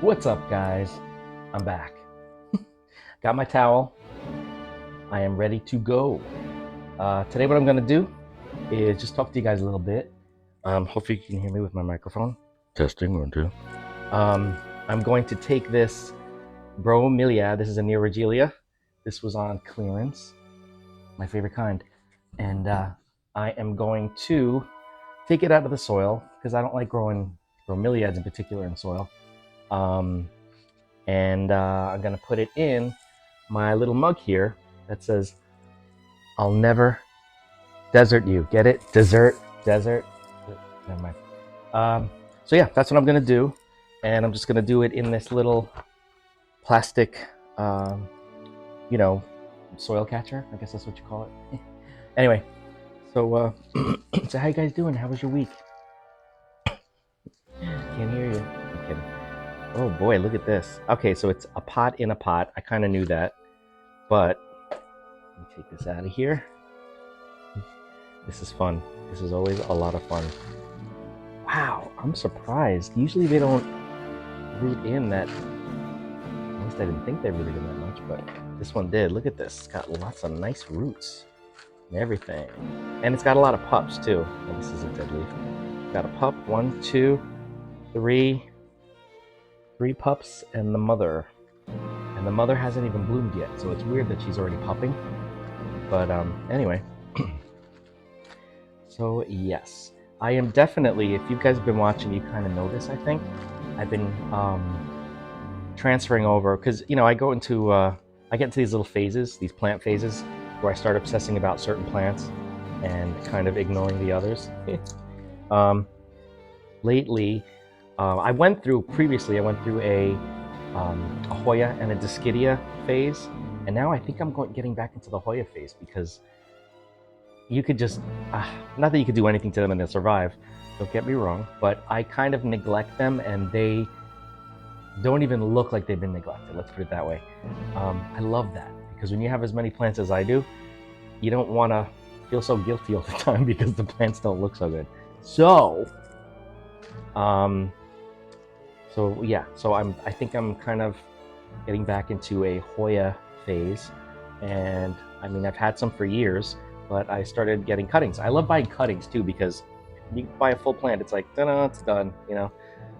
What's up, guys? I'm back. Got my towel. I am ready to go. Today what I'm gonna do is just talk to you guys a little bit. Hopefully you can hear me with my microphone. Testing, 1, 2. I'm going to take this bromeliad. This is a Neoregelia. This was on clearance, my favorite kind. And I am going to take it out of the soil because I don't like growing bromeliads in particular in soil. I'm gonna put it in my little mug here that says, "I'll never desert you." Get it? Desert. Never mind. So yeah, that's what I'm gonna do, and I'm just gonna do it in this little plastic, you know, soil catcher. I guess that's what you call it. Anyway, so so how you guys doing? How was your week? Can't hear you. I'm kidding. Oh boy, look at this. Okay, so it's a pot in a pot. I kind of knew that, but let me take this out of here. This is fun. This is always a lot of fun. Wow, I'm surprised. Usually they don't root in that. At least I didn't think they rooted in that much, but this one did. Look at this. It's got lots of nice roots and everything. And it's got a lot of pups too. Oh, this is a dead leaf. Got a pup. 1, 2, 3. 3 pups and the mother. And the mother hasn't even bloomed yet, so it's weird that she's already pupping. But anyway. So yes, I am definitely, if you guys have been watching, you kind of know this, I think. I've been transferring over, because, you know, I get into these little phases, these plant phases, where I start obsessing about certain plants and kind of ignoring the others. Lately, I went through a Hoya and a Discidia phase, and now I think I'm getting back into the Hoya phase, because you could just, not that you could do anything to them and they'll survive, don't get me wrong, but I kind of neglect them and they don't even look like they've been neglected, let's put it that way. I love that, because when you have as many plants as I do, you don't want to feel so guilty all the time because the plants don't look so good. So I think I'm kind of getting back into a Hoya phase, and I mean, I've had some for years, but I started getting cuttings. I love buying cuttings too, because you buy a full plant, it's like, ta-da, it's done, you know,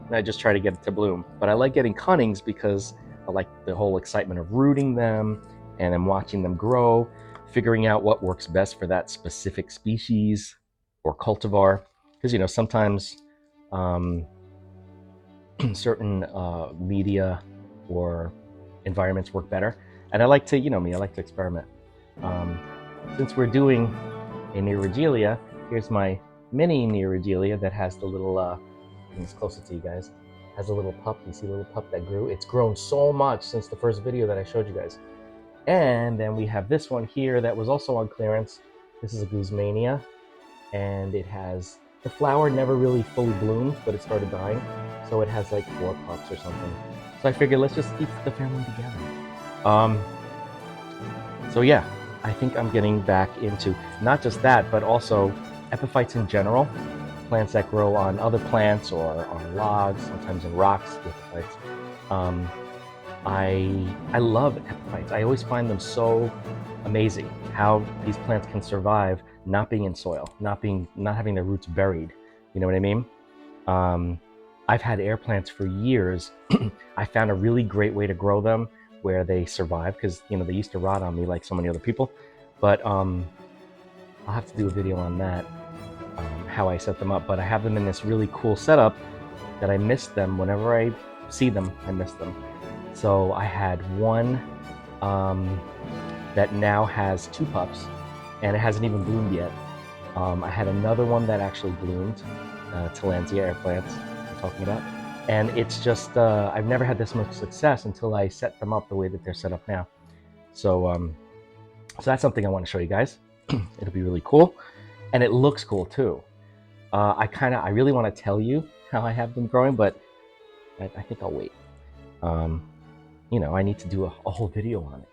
and I just try to get it to bloom. But I like getting cuttings because I like the whole excitement of rooting them and then watching them grow, figuring out what works best for that specific species or cultivar. Because, you know, sometimes certain media or environments work better. And I like to, you know me, I like to experiment. Since we're doing a Neoregelia, here's my mini Neoregelia that has the little, it's closer to you guys, has a little pup. You see the little pup that grew? It's grown so much since the first video that I showed you guys. And then we have this one here that was also on clearance. This is a Guzmania, and it has, the flower never really fully bloomed, but it started dying. So it has like 4 pups or something. So I figured let's just keep the family together. So yeah, I think I'm getting back into not just that, but also epiphytes in general, plants that grow on other plants or on logs, sometimes in rocks, epiphytes. I love epiphytes. I always find them so amazing how these plants can survive not being in soil, not having their roots buried. You know what I mean? I've had air plants for years. I found a really great way to grow them where they survive, because, you know, they used to rot on me like so many other people. But I'll have to do a video on that, how I set them up. But I have them in this really cool setup that I miss them. Whenever I see them, I miss them. So I had one that now has 2 pups, and it hasn't even bloomed yet. I had another one that actually bloomed, Tillandsia air plants I'm talking about. And it's just, I've never had this much success until I set them up the way that they're set up now. So, so that's something I want to show you guys. It'll be really cool. And it looks cool too. I really want to tell you how I have them growing, but I think I'll wait. You know, I need to do a whole video on it.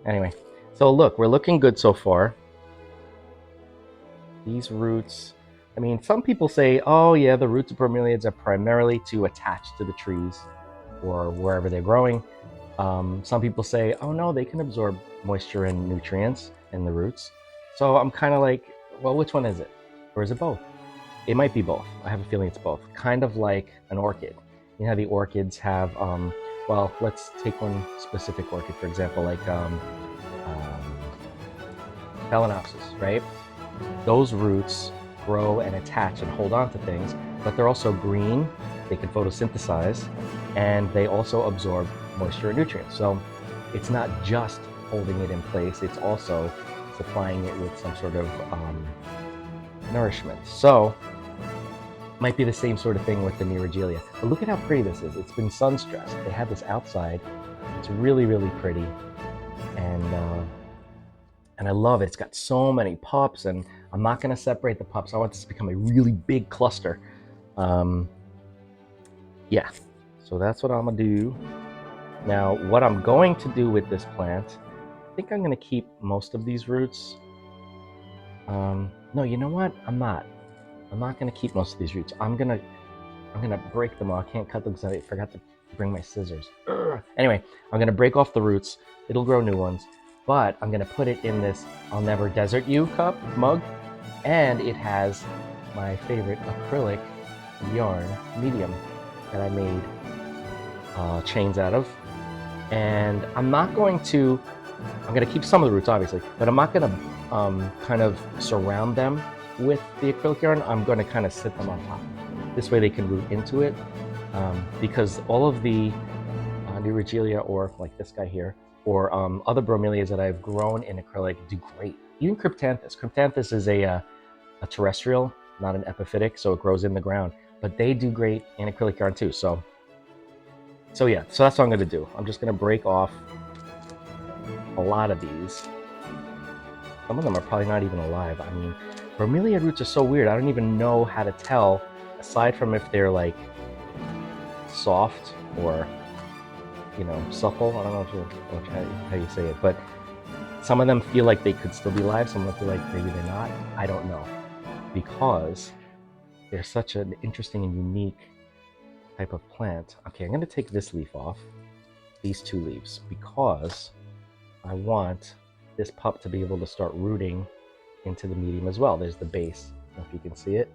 Anyway, so look, we're looking good so far. These roots, I mean, some people say, oh yeah, the roots of bromeliads are primarily to attach to the trees or wherever they're growing. Some people say, oh no, they can absorb moisture and nutrients in the roots. So I'm kind of like, well, which one is it? Or is it both? It might be both. I have a feeling it's both. Kind of like an orchid. You know how the orchids have, well, let's take one specific orchid, for example, like Phalaenopsis, right? Those roots grow and attach and hold on to things, but they're also green, they can photosynthesize, and they also absorb moisture and nutrients. So it's not just holding it in place, it's also supplying it with some sort of nourishment. So might be the same sort of thing with the Neurogelia. But look at how pretty this is. It's been sun stressed. They have this outside. It's really, really pretty. And I love it. It's got so many pups, and I'm not going to separate the pups. I want this to become a really big cluster. Yeah, so that's what I'm going to do. Now, what I'm going to do with this plant, I think I'm going to keep most of these roots. No, you know what? I'm not going to keep most of these roots. I'm gonna break them off. I can't cut them because I forgot to bring my scissors. Anyway, I'm gonna break off the roots. It'll grow new ones, but I'm gonna put it in this I'll Never Desert You mug, and it has my favorite acrylic yarn medium that I made chains out of. And I'm gonna keep some of the roots, obviously, but I'm not gonna kind of surround them with the acrylic yarn. I'm going to kind of sit them on top. This way they can root into it, because all of the Neurogelia, or like this guy here, or other bromeliads that I've grown in acrylic do great. Even Cryptanthus. Cryptanthus is a terrestrial, not an epiphytic, so it grows in the ground. But they do great in acrylic yarn too. So yeah, so that's what I'm going to do. I'm just going to break off a lot of these. Some of them are probably not even alive. I mean, bromelia roots are so weird. I don't even know how to tell, aside from if they're like soft or, you know, supple. I don't know how you say it, but some of them feel like they could still be alive. Some of them feel like maybe they're not. I don't know, because they're such an interesting and unique type of plant. Okay, I'm going to take this leaf off, these two leaves, because I want this pup to be able to start rooting into the medium as well. There's the base. I don't know if you can see it.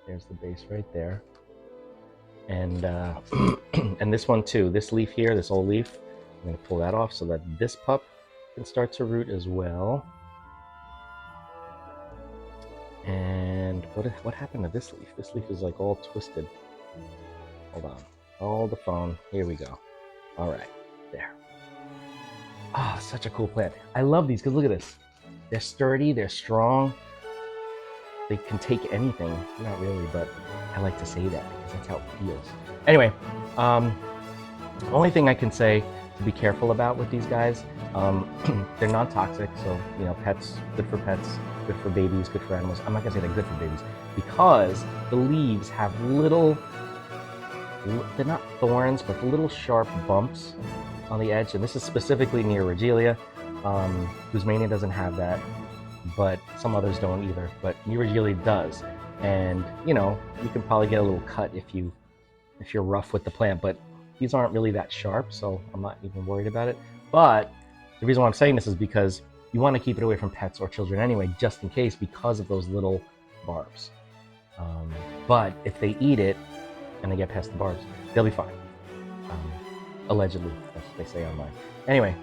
There's the base right there. And and this one too. This leaf here, this old leaf, I'm going to pull that off so that this pup can start to root as well. And what happened to this leaf? This leaf is like all twisted. Hold on. Hold the phone. Here we go. All right. There. Ah, such a cool plant. I love these because look at this. They're sturdy, they're strong. They can take anything. Not really, but I like to say that because that's how it feels. Anyway, the only thing I can say to be careful about with these guys, they're non-toxic, so, you know, pets, good for babies, good for animals. I'm not gonna say they're good for babies because the leaves have little, they're not thorns, but the little sharp bumps on the edge, and this is specifically Neurogelia. Guzmania doesn't have that, but some others don't either, but Neurogelia does. And, you know, you can probably get a little cut if you're rough with the plant, but these aren't really that sharp, so I'm not even worried about it. But the reason why I'm saying this is because you want to keep it away from pets or children anyway, just in case, because of those little barbs. But if they eat it and they get past the barbs, they'll be fine. Allegedly, that's what they say online. Anyway,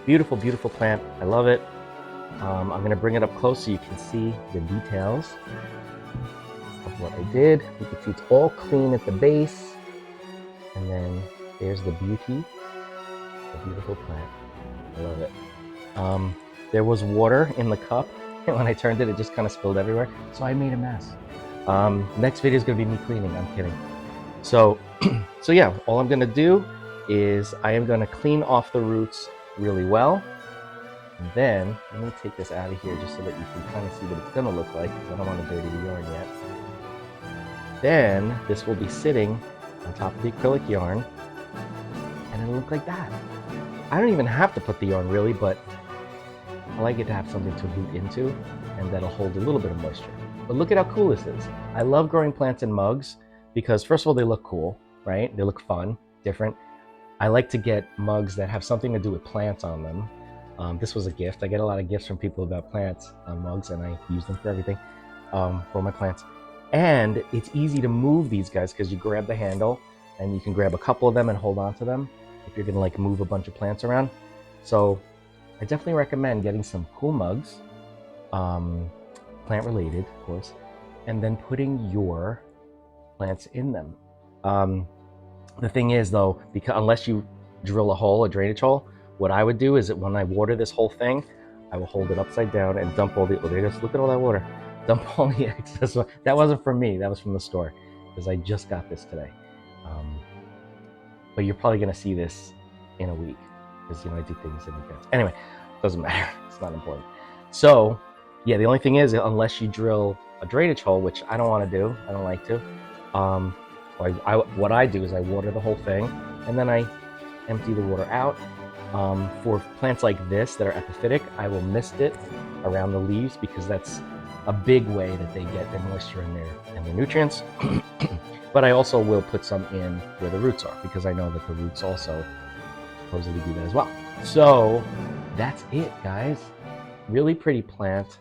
beautiful, beautiful plant. I love it. I'm going to bring it up close so you can see the details of what I did. You can see it's all clean at the base. And then there's the beauty, the beautiful plant. I love it. There was water in the cup, and when I turned it, it just kind of spilled everywhere. So I made a mess. Next video is going to be me cleaning. I'm kidding. So yeah, all I'm going to do is I am going to clean off the roots really well. And then, let me take this out of here just so that you can kind of see what it's going to look like, because I don't want to dirty the yarn yet. Then, this will be sitting on top of the acrylic yarn, and it'll look like that. I don't even have to put the yarn really, but I like it to have something to root into. and that'll hold a little bit of moisture. But look at how cool this is. I love growing plants in mugs because first of all, they look cool, right? They look fun, different. I like to get mugs that have something to do with plants on them. This was a gift. I get a lot of gifts from people about plants on mugs, and I use them for everything, for my plants. And it's easy to move these guys because you grab the handle and you can grab a couple of them and hold on to them if you're gonna like move a bunch of plants around. So I definitely recommend getting some cool mugs, plant related, of course, and then putting your plants in them. The thing is though, because unless you drill a drainage hole, what I would do is that when I water this whole thing, I will hold it upside down and dump all the, oh, there, just look at all that water. Dump all the excess. That wasn't from me, that was from the store, because I just got this today. But you're probably gonna see this in a week, because I do things in advance. Anyway, doesn't matter, it's not important. So yeah, the only thing is, unless you drill a drainage hole, which I don't wanna do, I don't like to, what I do is I water the whole thing, and then I empty the water out. For plants like this that are epiphytic, I will mist it around the leaves because that's a big way that they get their moisture and their nutrients. But I also will put some in where the roots are because I know that the roots also supposedly do that as well. So that's it, guys. Really pretty plant.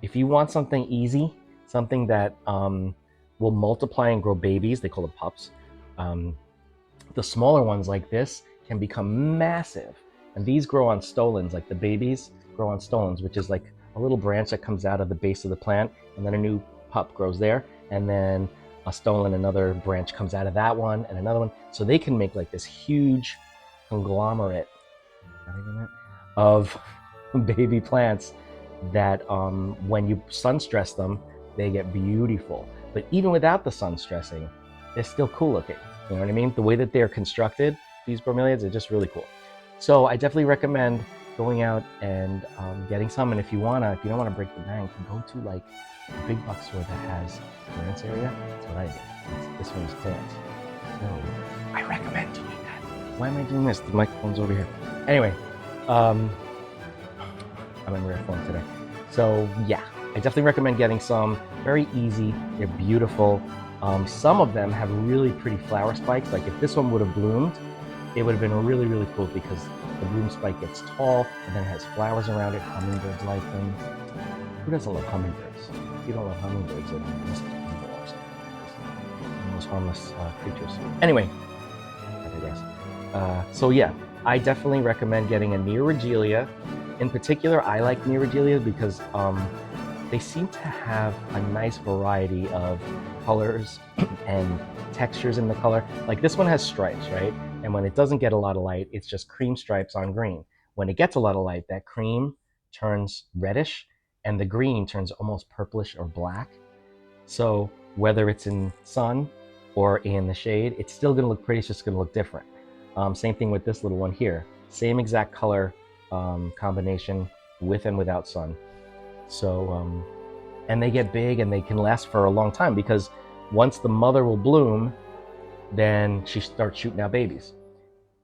If you want something easy, something that will multiply and grow babies, they call them pups. The smaller ones like this can become massive. And these grow on stolons, like the babies grow on stolons, which is like a little branch that comes out of the base of the plant, and then a new pup grows there, and then a stolon, another branch comes out of that one, and another one. So they can make like this huge conglomerate of baby plants that when you sun stress them, they get beautiful. But even without the sun stressing, they're still cool looking. You know what I mean? The way that they're constructed, these bromeliads, are just really cool. So I definitely recommend going out and getting some. And if you don't wanna break the bank, go to like a big box store that has plants area. That's what I did. This one's plants. So I recommend doing that. Why am I doing this? The microphone's over here. Anyway, I'm in rare form today. So yeah, I definitely recommend getting some. Very easy, they're beautiful. Some of them have really pretty flower spikes. Like if this one would have bloomed, it would have been really, really cool because the bloom spike gets tall and then it has flowers around it. Hummingbirds like them. Who doesn't love hummingbirds? If you don't love hummingbirds, then you must be evil or something. They're the most harmless creatures. Anyway, I digress. So yeah, I definitely recommend getting a Neoregelia. In particular, I like Neoregelia because they seem to have a nice variety of colors and textures in the color. Like this one has stripes, right? And when it doesn't get a lot of light, it's just cream stripes on green. When it gets a lot of light, that cream turns reddish and the green turns almost purplish or black. So whether it's in sun or in the shade, it's still gonna look pretty, it's just gonna look different. Same thing with this little one here. Same exact color combination with and without sun. So, and they get big and they can last for a long time because once the mother will bloom, then she starts shooting out babies.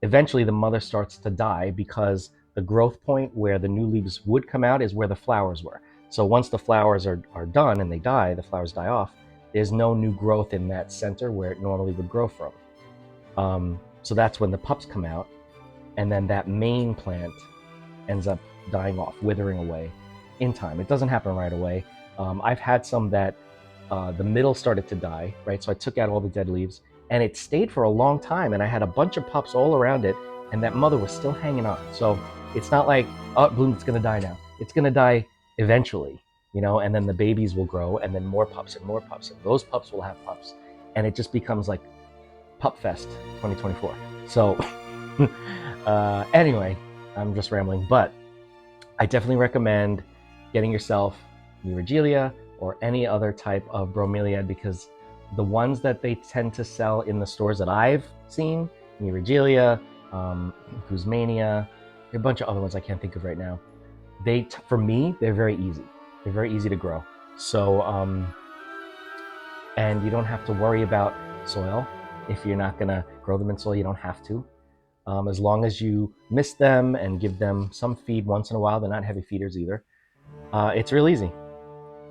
Eventually the mother starts to die because the growth point where the new leaves would come out is where the flowers were. So once the flowers are done and they die, the flowers die off, there's no new growth in that center where it normally would grow from. So that's when the pups come out, and then that main plant ends up dying off, withering away in time. It doesn't happen right away. I've had some that the middle started to die, right? So I took out all the dead leaves and it stayed for a long time and I had a bunch of pups all around it and that mother was still hanging on. So it's not like, oh, bloom, it's gonna die now. It's gonna die eventually, and then the babies will grow and then more pups and those pups will have pups. And it just becomes like Pup Fest 2024. So anyway, I'm just rambling, but I definitely recommend getting yourself Neoregelia or any other type of bromeliad because the ones that they tend to sell in the stores that I've seen, Neoregelia, Guzmania, a bunch of other ones I can't think of right now. For me, they're very easy. They're very easy to grow. So, and you don't have to worry about soil. If you're not gonna grow them in soil, you don't have to. As long as you mist them and give them some feed once in a while, they're not heavy feeders either. It's real easy.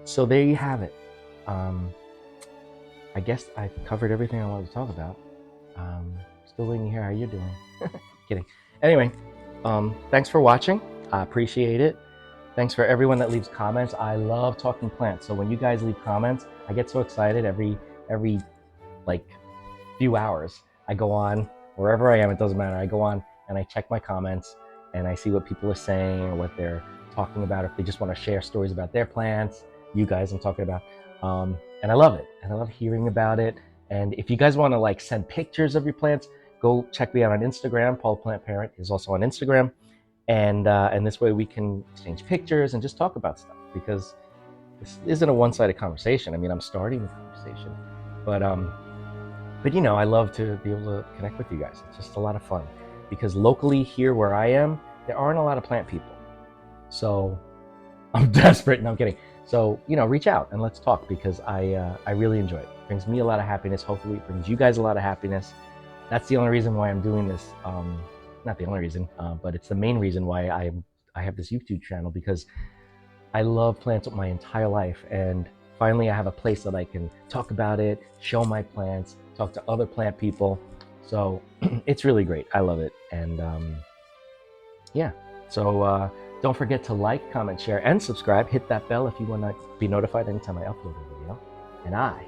So there you have it. I guess I've covered everything I wanted to talk about. Still waiting to hear how you're doing. Kidding. Anyway, thanks for watching. I appreciate it. Thanks for everyone that leaves comments. I love talking plants. So when you guys leave comments, I get so excited every like few hours. I go on wherever I am, it doesn't matter. I go on and I check my comments and I see what people are saying or what they're talking about. If they just want to share stories about their plants, you guys I'm talking about. And I love it. And I love hearing about it. And if you guys want to like send pictures of your plants, go check me out on Instagram. Paul Plant Parent is also on Instagram. And this way we can exchange pictures and just talk about stuff, because this isn't a one-sided conversation. I mean, I'm starting the conversation, but you know, I love to be able to connect with you guys. It's just a lot of fun, because locally here where I am, there aren't a lot of plant people. So I'm desperate. No, I'm kidding. So, you know, reach out and let's talk, because I really enjoy it. It brings me a lot of happiness. Hopefully it brings you guys a lot of happiness. That's the only reason why I'm doing this. Not the only reason, but it's the main reason why I have this YouTube channel, because I love plants my entire life, and finally I have a place that I can talk about it, show my plants, talk to other plant people. So it's really great. I love it. And yeah, so don't forget to like, comment, share, and subscribe. Hit that bell if you want to be notified anytime I upload a video. And I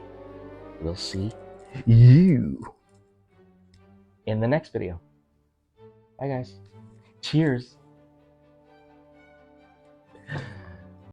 will see you in the next video. Bye guys. Cheers.